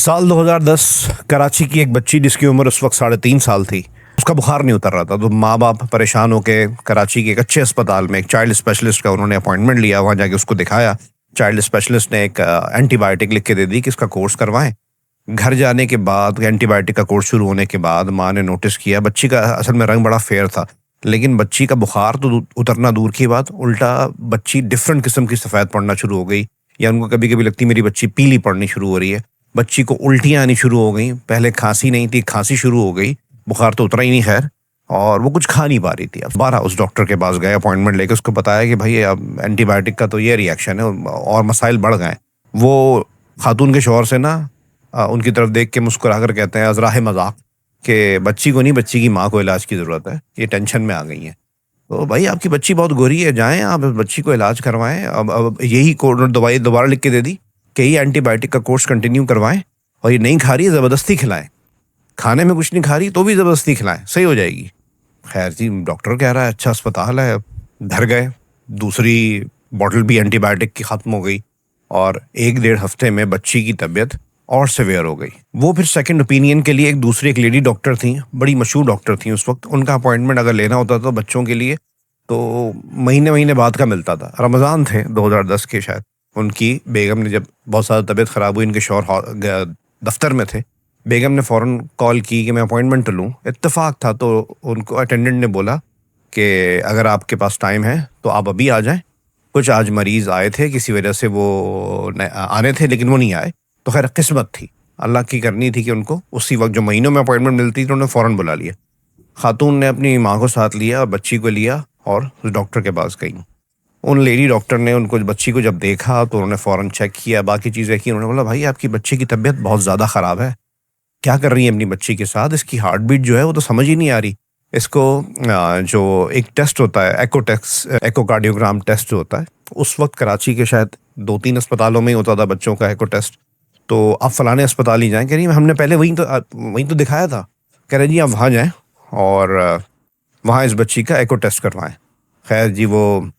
साल 2010 कराची की एक बच्ची जिसकी उम्र उस वक्त 3.5 साल थी। उसका बुखार नहीं उतर रहा था, तो माँ बाप परेशान होके कराची के एक अच्छे अस्पताल में एक चाइल्ड स्पेशलिस्ट का उन्होंने अपॉइंटमेंट लिया। वहाँ जाके उसको दिखाया। चाइल्ड स्पेशलिस्ट ने एक एंटीबायोटिक लिख के दे दी कि इसका कोर्स करवाएं। घर जाने के बाद एंटीबायोटिक का कोर्स शुरू होने के बाद माँ ने नोटिस किया बच्ची का असल में रंग बड़ा फेयर था, लेकिन बच्ची का बुखार तो उतरना दूर की बात, उल्टा बच्ची डिफरेंट किस्म की सफ़ेद पड़ना शुरू हो गई। या उनको कभी कभी लगती मेरी बच्ची पीली पड़नी शुरू हो रही है। बच्ची को उल्टियाँ आनी शुरू हो गई। पहले खांसी नहीं थी, खांसी शुरू हो गई। बुखार तो उतरा ही नहीं खैर, और वो कुछ खा नहीं पा रही थी। अब 12 उस डॉक्टर के पास गए, अपॉइंटमेंट लेके उसको बताया कि भाई अब एंटीबायोटिक का तो ये रिएक्शन है और मसाइल बढ़ गए। वो खातून के शौहर से ना उनकी तरफ देख के मुस्कुरा कर कहते हैं अजराह मजाक कि बच्ची को नहीं, बच्ची की माँ को इलाज की ज़रूरत है, ये टेंशन में आ गई है। तो भाई आपकी बच्ची बहुत गोरी है, जाएं आप बच्ची को इलाज करवाएं। अब यही दवाई दोबारा लिख के दे दी कि ये एंटीबायोटिक का कोर्स कंटिन्यू करवाएं, और ये नहीं खा रही है ज़बरदस्ती खिलाएं। खाने में कुछ नहीं खा रही तो भी ज़बरदस्ती खिलाएं, सही हो जाएगी। खैर जी, डॉक्टर कह रहा है अच्छा अस्पताल है। घर गए, दूसरी बॉटल भी एंटीबायोटिक की ख़त्म हो गई, और 1-1.5 हफ्ते में बच्ची की तबीयत और सिवियर हो गई। वो फिर सेकंड ओपिनियन के लिए एक लेडी डॉक्टर थी, बड़ी मशहूर डॉक्टर थी उस वक्त। उनका अपॉइंटमेंट अगर लेना होता तो बच्चों के लिए तो महीने महीने बाद का मिलता था। रमज़ान थे 2010 के शायद। उनकी बेगम ने जब बहुत ज़्यादा तबीयत ख़राब हुई, इनके शौहर दफ्तर में थे, बेगम ने फ़ौरन कॉल की कि मैं अपॉइंटमेंट लूँ। इत्तेफाक था तो उनको अटेंडेंट ने बोला कि अगर आपके पास टाइम है तो आप अभी आ जाएं। कुछ आज मरीज़ आए थे, किसी वजह से वो आने थे लेकिन वो नहीं आए। तो खैर किस्मत थी, अल्लाह की करनी थी कि उनको उसी वक्त जो महीनों में अपॉइंटमेंट मिलती थी उन्होंने फ़ौरन बुला लिया। खातून ने अपनी माँ को साथ लिया और बच्ची को लिया और उस डॉक्टर के पास गई। उन लेडी डॉक्टर ने उनको बच्ची को जब देखा तो उन्होंने फ़ौरन चेक किया, बाकी चीज़ें की। उन्होंने बोला भाई आपकी बच्ची की तबीयत बहुत ज़्यादा ख़राब है, क्या कर रही है अपनी बच्ची के साथ? इसकी हार्ट बीट जो है वो तो समझ ही नहीं आ रही। इसको जो एक टेस्ट होता है एकोकार्डियोग्राम टेस्ट जो होता है, उस वक्त कराची के शायद 2-3 अस्पतालों में ही होता था बच्चों का एको टेस्ट। तो आप फलाने अस्पताल ही जाएं। कह रही हमने पहले वहीं तो दिखाया था। कह रहे जी आप वहाँ जाएं और वहाँ इस बच्ची का एको टेस्ट करवाएं। खैर जी, वो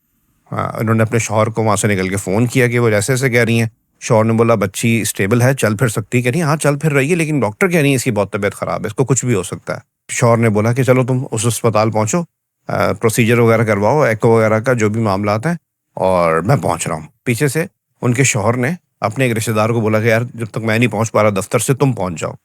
उन्होंने अपने शौहर को वहाँ से निकल के फ़ोन किया कि वो जैसे ऐसे कह रही हैं। शौहर ने बोला बच्ची स्टेबल है, चल फिर सकती है। कह रही हाँ चल फिर रही है, लेकिन डॉक्टर कह रही है इसकी बहुत तबीयत ख़राब है, इसको कुछ भी हो सकता है। शौहर ने बोला कि चलो तुम उस अस्पताल पहुँचो, प्रोसीजर वगैरह करवाओ, एको वगैरह का जो भी मामला है, और मैं पहुँच रहा हूँ। पीछे से उनके शौहर ने अपने एक रिश्तेदार को बोला कि यार जब तक मैं नहीं पहुँच पा रहा दफ्तर से, तुम पहुँच जाओ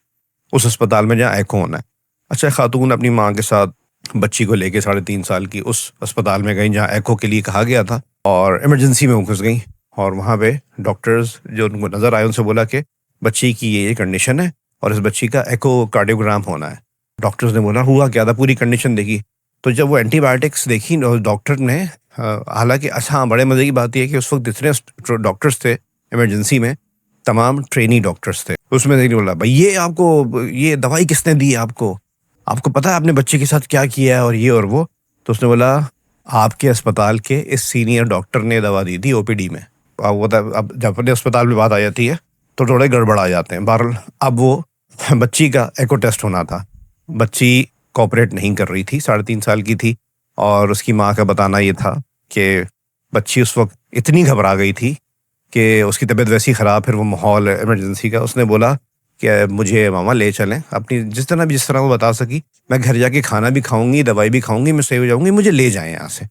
उस अस्पताल में जहाँ एको होना है। अच्छा, खातून अपनी माँ के साथ बच्ची को लेके 3.5 साल की उस अस्पताल में गई जहाँ एको के लिए कहा गया था, और इमरजेंसी में घुस गई। और वहाँ पे डॉक्टर्स जो उनको नज़र आए उनसे बोला कि बच्ची की ये कंडीशन है और इस बच्ची का एको कार्डियोग्राम होना है। डॉक्टर्स ने बोला हुआ क्या था, पूरी कंडीशन देखी। तो जब वो एंटीबायोटिक्स देखी डॉक्टर ने, हालांकि अच्छा हाँ, बड़े मज़े की बात यह कि उस वक्त जितने डॉक्टर्स थे इमरजेंसी में, तमाम ट्रेनी डॉक्टर्स थे। उसमें से बोला भाई ये आपको ये दवाई किसने दी आपको? आपको पता है आपने बच्चे के साथ क्या किया है और ये और वो? तो उसने बोला आपके अस्पताल के इस सीनियर डॉक्टर ने दवा दी थी ओपीडी में। अब जब अपने अस्पताल में बात आ जाती है तो थोड़े गड़बड़ आ जाते हैं। बहरहाल अब वो बच्ची का एको टेस्ट होना था। बच्ची कोऑपरेट नहीं कर रही थी, 3.5 साल की थी, और उसकी माँ का बताना ये था कि बच्ची उस वक्त इतनी घबरा गई थी कि उसकी तबीयत वैसी ख़राब, फिर वो माहौल इमरजेंसी का, उसने बोला कि मुझे मामा ले चलें, अपनी जिस तरह वो बता सकी, मैं घर जाके खाना भी खाऊंगी, दवाई भी खाऊंगी, मैं सही हो जाऊंगी, मुझे ले जाएं यहाँ से।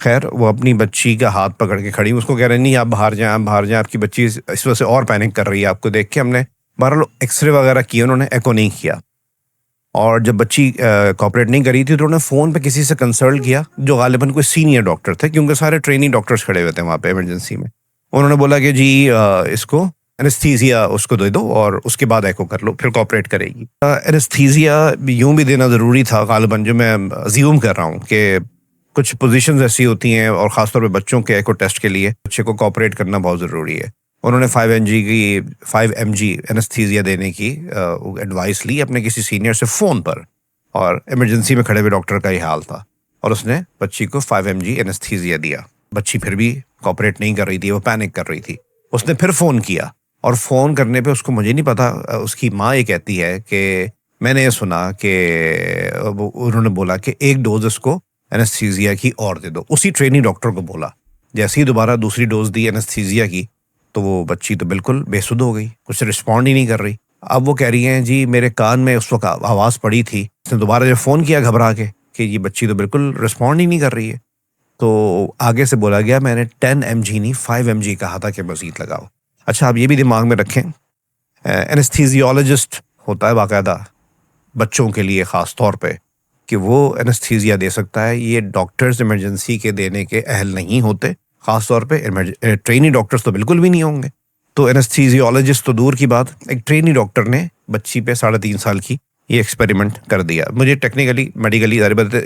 खैर वो अपनी बच्ची का हाथ पकड़ के खड़ी, उसको कह रहे नहीं आप बाहर जाएं, आप बाहर जाएं, आपकी बच्ची इस वजह से और पैनिक कर रही है आपको देख के। हमने बहरहाल एक्सरे वगैरह किए, उन्होंने एको नहीं किया। और जब बच्ची कॉपरेट नहीं करी थी तो उन्होंने फ़ोन पे किसी से कंसल्ट किया जो गालिबन कोई सीनियर डॉक्टर थे, क्योंकि सारे ट्रेनिंग डॉक्टर्स खड़े हुए थे वहाँ पे इमरजेंसी में। उन्होंने बोला कि जी इसको एनेस्थीसिया उसको दे दो और उसके बाद एको कर लो, फिर कॉपरेट करेगी। एनेस्थीसिया यूँ भी देना ज़रूरी था गालिबन, जो मैं अज्यूम कर रहा हूँ कि कुछ पोजीशंस ऐसी होती हैं, और ख़ासतौर पे बच्चों के एको टेस्ट के लिए बच्चे को कॉपरेट करना बहुत ज़रूरी है। उन्होंने 5 mg एनेस्थीसिया देने की एडवाइस ली अपने किसी सीनियर से फ़ोन पर, और इमरजेंसी में खड़े हुए डॉक्टर का ही हाल था, और उसने बच्ची को 5 mg एनेस्थीसिया दिया। बच्ची फिर भी कॉपरेट नहीं कर रही थी, वो पैनिक कर रही थी। उसने फिर फ़ोन किया, और फ़ोन करने पे उसको, मुझे नहीं पता, उसकी माँ ये कहती है कि मैंने ये सुना कि उन्होंने बोला कि एक डोज इसको एनेस्थीसिया की और दे दो। उसी ट्रेनिंग डॉक्टर को बोला। जैसे ही दोबारा दूसरी डोज दी एनेस्थीसिया की, तो वो बच्ची तो बिल्कुल बेसुध हो गई, कुछ रिस्पॉन्ड ही नहीं कर रही। अब वो कह रही हैं जी मेरे कान में उस वक्त आवाज़ पड़ी थी, उसने दोबारा जब फ़ोन किया घबरा के कि ये बच्ची तो बिल्कुल रिस्पॉन्ड ही नहीं कर रही है, तो आगे से बोला गया मैंने 10 mg नहीं 5 mg कहा था कि मज़ीद लगाओ। अच्छा आप ये भी दिमाग में रखें, एनेस्थीसियोलॉजिस्ट होता है बाकायदा बच्चों के लिए ख़ास तौर पे कि वो एनेस्थीसिया दे सकता है। ये डॉक्टर्स इमरजेंसी के देने के अहल नहीं होते, ख़ास तौर पे ट्रेनी डॉक्टर्स तो बिल्कुल भी नहीं होंगे। तो एनेस्थीसियोलॉजिस्ट तो दूर की बात, एक ट्रेनी डॉक्टर ने बच्ची पे 3.5 साल की ये एक्सपेरिमेंट कर दिया। मुझे टेक्निकली मेडिकली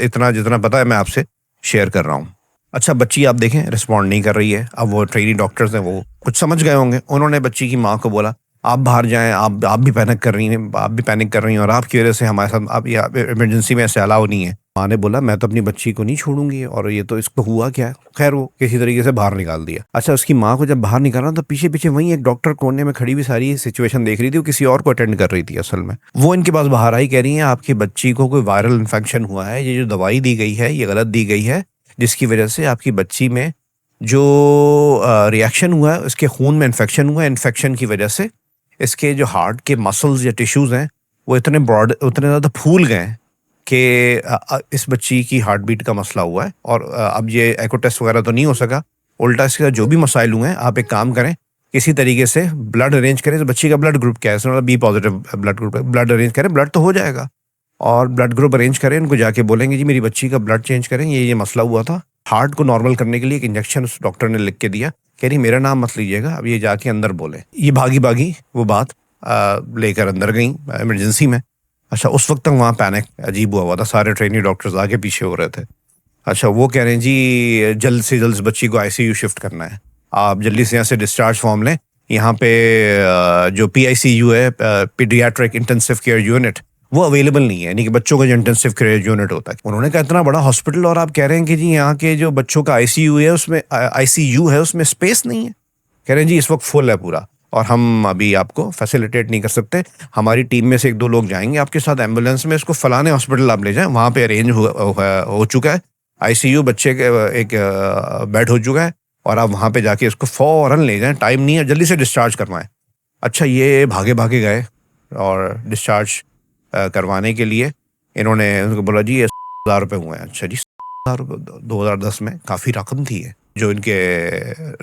इतना जितना पता है मैं आपसे शेयर कर रहा हूँ। अच्छा बच्ची आप देखें रिस्पॉन्ड नहीं कर रही है। अब वो ट्रेनी डॉक्टर्स हैं वो कुछ समझ गए होंगे, उन्होंने बच्ची की माँ को बोला आप बाहर जाएं, आप भी पैनिक कर रही हैं, आप भी पैनिक कर रही हैं और आपकी वजह से हमारे साथ आप इमरजेंसी में ऐसे अलाउ नहीं है। माँ ने बोला मैं तो अपनी बच्ची को नहीं छोड़ूंगी और ये तो इसको हुआ क्या है। खैर वो किसी तरीके से बाहर निकाल दिया। अच्छा उसकी माँ को जब बाहर निकाला तो पीछे पीछे वहीं एक डॉक्टर कोने में खड़ी हुई सारी सिचुएशन देख रही थी, वो किसी और को अटेंड कर रही थी असल में। वो इनके पास बाहर आई, कह रही है आपकी बच्ची को कोई वायरल इन्फेक्शन हुआ है, ये जो दवाई दी गई है ये गलत दी गई है, जिसकी वजह से आपकी बच्ची में जो रिएक्शन हुआ है उसके खून में इन्फेक्शन हुआ है, इन्फेक्शन की वजह से इसके जो हार्ट के मसल्स या टिश्यूज़ हैं वो इतने ब्रॉड उतने ज़्यादा फूल गए हैं कि इस बच्ची की हार्ट बीट का मसला हुआ है। और अब ये एको टेस्ट वगैरह तो नहीं हो सका, उल्टा इसके साथ जो भी मसाइल हुए हैं आप एक काम करें किसी तरीके से ब्लड अरेंज करें। तो बच्ची का ब्लड ग्रुप क्या है, इसमें बी पॉजिटिव ब्लड ग्रुप है, ब्लड अरेंज करें, ब्लड तो हो जाएगा। और ब्लड ग्रुप अरेंज करें, उनको जाके बोलेंगे जी मेरी बच्ची का ब्लड चेंज करें, ये मसला हुआ था। हार्ट को नॉर्मल करने के लिए एक इंजेक्शन उस डॉक्टर ने लिख के दिया, कह रही मेरा नाम मत लीजिएगा, अब ये जाके अंदर बोले। ये भागी भागी वो बात लेकर अंदर गई इमरजेंसी में। अच्छा उस वक्त तक वहाँ पैनिक अजीब हुआ था, सारे ट्रेनी डॉक्टर्स आगे पीछे हो रहे थे। अच्छा वो कह रहे हैं जी जल्द से जल्द बच्ची को आईसीयू शिफ्ट करना है, आप जल्दी से यहाँ से डिस्चार्ज फॉर्म लें। यहाँ पे जो पीआईसीयू है पीडियाट्रिक इंटेंसिव केयर यूनिट वो अवेलेबल नहीं है, यानी कि बच्चों का जो इंटेंसिव केयर यूनिट होता है। उन्होंने कहा इतना बड़ा हॉस्पिटल और आप कह रहे हैं कि जी यहाँ के जो बच्चों का आईसीयू है उसमें स्पेस नहीं है। कह रहे हैं जी इस वक्त फुल है पूरा और हम अभी आपको फैसिलिटेट नहीं कर सकते, हमारी टीम में से 1-2 लोग जाएंगे आपके साथ एम्बुलेंस में, इसको फलाने हॉस्पिटल आप ले जाएं, वहाँ पे अरेंज हो चुका है आईसीयू, बच्चे के एक बेड हो चुका है और आप वहाँ पे जाके इसको फौरन ले जाएं, टाइम नहीं है, जल्दी से डिस्चार्ज करवाएं। अच्छा ये भागे भागे गए और डिस्चार्ज करवाने के लिए इन्होंने उनको बोला जी ये 1000 रुपये हुए हैं। अच्छा जी 1000 रुपये 2010 में काफ़ी रकम थी है। जो इनके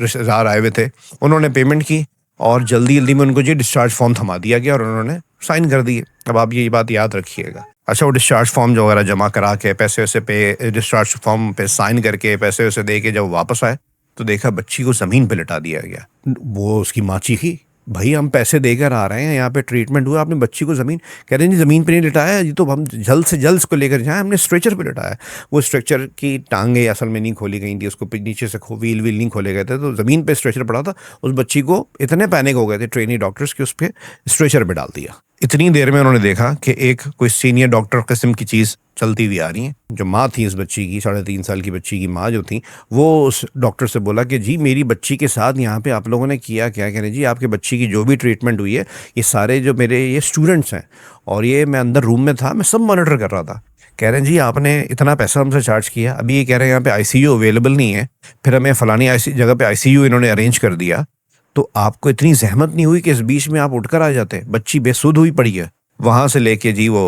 रिश्तेदार आए हुए थे उन्होंने पेमेंट की और जल्दी जल्दी में उनको जी डिस्चार्ज फॉर्म थमा दिया गया और उन्होंने साइन कर दिए। अब आप ये बात याद रखिएगा। अच्छा वो डिस्चार्ज फॉर्म जो वगैरह जमा करा के पैसे वैसे पे डिस्चार्ज फॉर्म पे साइन करके पैसे वैसे दे के जब वापस आए तो देखा बच्ची को ज़मीन पे लिटा दिया गया। वो उसकी माँ चीखी, भाई हम पैसे देकर आ रहे हैं, यहाँ पे ट्रीटमेंट हुआ, आपने बच्ची को ज़मीन। कह रहे हैं जी ज़मीन पे नहीं लिटाया, ये तो हम जल्द से जल्द इसको लेकर जाएं, हमने स्ट्रेचर पे लिटाया। वो स्ट्रेचर की टांगे असल में नहीं खोली गई थी, उसको नीचे से व्हील नहीं खोले गए थे, तो ज़मीन पे स्ट्रेचर पड़ा था। उस बच्ची को इतने पैनिक हो गए थे ट्रेनी डॉक्टर्स कि उस पर स्ट्रेचर पे डाल दिया। इतनी देर में उन्होंने देखा कि एक कोई सीनियर डॉक्टर किस्म की चीज़ चलती हुई आ रही है। जो माँ थी इस बच्ची की, 3.5 साल की बच्ची की माँ जो थी, वो उस डॉक्टर से बोला कि जी मेरी बच्ची के साथ यहाँ पे आप लोगों ने किया क्या। कह रहे जी आपके बच्ची की जो भी ट्रीटमेंट हुई है ये सारे जो मेरे ये स्टूडेंट्स हैं और ये मैं अंदर रूम में था, मैं सब मॉनिटर कर रहा था। कह रहे हैं जी आपने इतना पैसा हमसे चार्ज किया, अभी ये कह रहे हैं यहाँ पे आईसीयू अवेलेबल नहीं है, फिर हमें फलानी जगह पे आईसीयू इन्होंने अरेंज कर दिया, तो आपको इतनी जहमत नहीं हुई कि इस बीच में आप उठकर आ जाते। बच्ची बेसुध हुई पड़ी है। वहाँ से लेके जी वो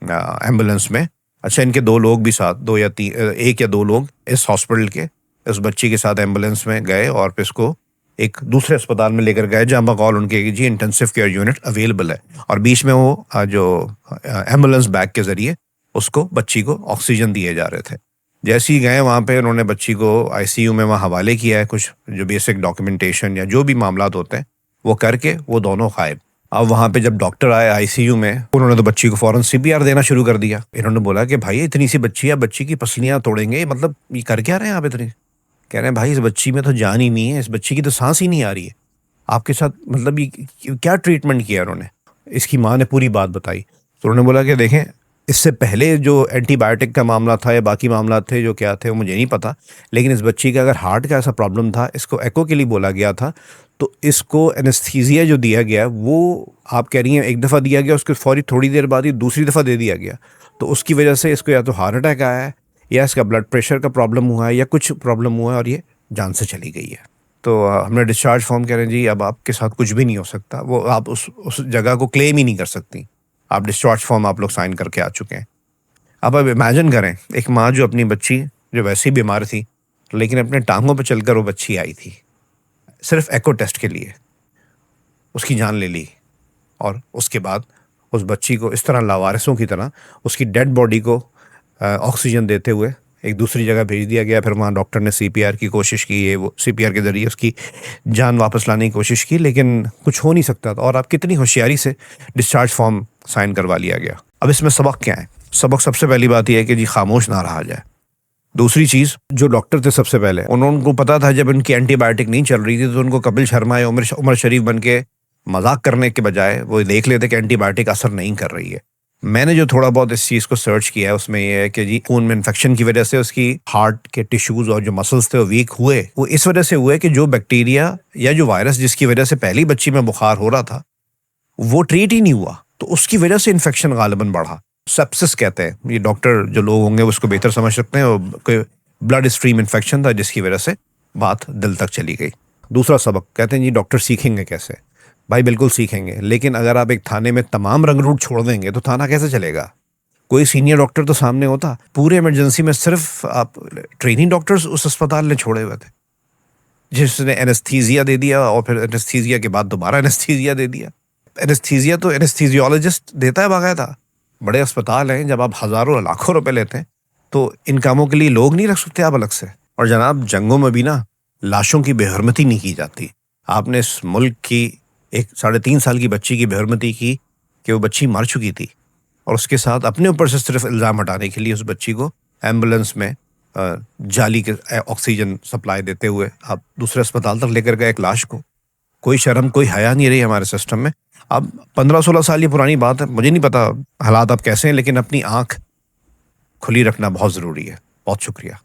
एम्बुलेंस में, अच्छा इनके 2 लोग भी साथ, 2 या 3, 1 या 2 लोग इस हॉस्पिटल के इस बच्ची के साथ एम्बुलेंस में गए और फिर इसको एक दूसरे अस्पताल में लेकर गए जहाँ बकौल उनके कि जी इंटेंसिव केयर यूनिट अवेलेबल है। और बीच में वो जो एम्बुलेंस बैग के ज़रिए उसको बच्ची को ऑक्सीजन दिए जा रहे थे। जैसे ही गए वहाँ पे उन्होंने बच्ची को आईसीयू में वहाँ हवाले किया है, कुछ जो बेसिक डॉक्यूमेंटेशन या जो भी मामलात होते हैं वो करके वो दोनों गायब। अब वहाँ पे जब डॉक्टर आए आईसीयू में, उन्होंने तो बच्ची को फौरन सीपीआर देना शुरू कर दिया। इन्होंने बोला कि भाई इतनी सी बच्ची है, बच्ची की पसलियाँ तोड़ेंगे, मतलब ये कर क्या रहे हैं आप इतनी। कह रहे हैं भाई इस बच्ची में तो जान ही नहीं है, इस बच्ची की तो सांस ही नहीं आ रही है, आपके साथ मतलब ये क्या ट्रीटमेंट किया उन्होंने। इसकी माँ ने पूरी बात बताई तो उन्होंने बोला कि देखें इससे पहले जो एंटीबायोटिक का मामला था या बाकी मामला थे जो क्या थे वो मुझे नहीं पता, लेकिन इस बच्ची का अगर हार्ट का ऐसा प्रॉब्लम था, इसको एको के लिए बोला गया था, तो इसको एनेस्थीसिया जो दिया गया वो आप कह रही हैं एक दफ़ा दिया गया, उसके फौरी थोड़ी देर बाद ही दूसरी दफ़ा दे दिया गया, तो उसकी वजह से इसको या तो हार्ट अटैक आया है या इसका ब्लड प्रेशर का प्रॉब्लम हुआ है या कुछ प्रॉब्लम हुआ है और ये जान से चली गई है। तो हमने डिस्चार्ज फॉर्म कह रहे हैं जी अब आपके साथ कुछ भी नहीं हो सकता, वो आप उस जगह को क्लेम ही नहीं कर सकती, आप डिस्चार्ज फॉर्म आप लोग साइन करके आ चुके हैं। अब इमेजिन करें एक माँ जो अपनी बच्ची जो वैसे ही बीमार थी लेकिन अपने टांगों पर चलकर वो बच्ची आई थी सिर्फ एको टेस्ट के लिए, उसकी जान ले ली और उसके बाद उस बच्ची को इस तरह लावारिसों की तरह उसकी डेड बॉडी को ऑक्सीजन देते हुए एक दूसरी जगह भेज दिया गया। फिर वहाँ डॉक्टर ने सीपीआर की कोशिश की, ये वो सीपीआर के ज़रिए उसकी जान वापस लाने की कोशिश की, लेकिन कुछ हो नहीं सकता था। और आप कितनी होशियारी से डिस्चार्ज फॉर्म साइन करवा लिया गया। अब इसमें सबक क्या है? सबक सबसे पहली बात यह है कि जी खामोश ना रहा जाए। दूसरी चीज़, जो डॉक्टर थे सबसे पहले उनको पता था जब इनकी एंटीबायोटिक नहीं चल रही थी तो उनको कपिल शर्मा या उमर शरीफ बन के मजाक करने के बजाय वो देख लेते कि एंटीबायोटिक असर नहीं कर रही है। मैंने जो थोड़ा बहुत इस चीज़ को सर्च किया है उसमें यह है कि जी खून में इन्फेक्शन की वजह से उसकी हार्ट के टिश्यूज और जो मसल्स थे वो वीक हुए। वो इस वजह से हुए कि जो बैक्टीरिया या जो वायरस जिसकी वजह से पहली बच्ची में बुखार हो रहा था वो ट्रीट ही नहीं हुआ, तो उसकी वजह से इन्फेक्शन गालिबन बढ़ा। सेप्सिस कहते हैं, ये डॉक्टर जो लोग होंगे उसको बेहतर समझ सकते हैं। कोई ब्लड स्ट्रीम इन्फेक्शन था जिसकी वजह से बात दिल तक चली गई। दूसरा सबक कहते हैं जी डॉक्टर सीखेंगे कैसे? भाई बिल्कुल सीखेंगे, लेकिन अगर आप एक थाने में तमाम रंग रूट छोड़ देंगे तो थाना कैसे चलेगा? कोई सीनियर डॉक्टर तो सामने होता। पूरे इमरजेंसी में सिर्फ आप ट्रेनिंग डॉक्टर्स उस अस्पताल ने छोड़े हुए थे, जिसने एनेस्थीजिया दे दिया और फिर एनेस्थीजिया के बाद दोबारा एनेस्थीजिया दे दिया। एनेस्थीजिया तो एनेस्थीजियोलॉजिस्ट देता है बाकायदा। बड़े अस्पताल हैं, जब आप हज़ारों लाखों रुपए लेते हैं तो इन कामों के लिए लोग नहीं रख सकते आप अलग से। और जनाब, जंगों में भी ना लाशों की बेहरमती नहीं की जाती। आपने इस मुल्क की एक 3.5 साल की बच्ची की बेहरमती की कि वो बच्ची मर चुकी थी, और उसके साथ अपने ऊपर से सिर्फ इल्ज़ाम हटाने के लिए उस बच्ची को एम्बुलेंस में जाली के ऑक्सीजन सप्लाई देते हुए आप दूसरे अस्पताल तक लेकर गए एक लाश को। कोई शर्म कोई हया नहीं रही हमारे सिस्टम में। अब 15-16 साल ये पुरानी बात है, मुझे नहीं पता हालात अब कैसे हैं, लेकिन अपनी आंख खुली रखना बहुत ज़रूरी है। बहुत शुक्रिया।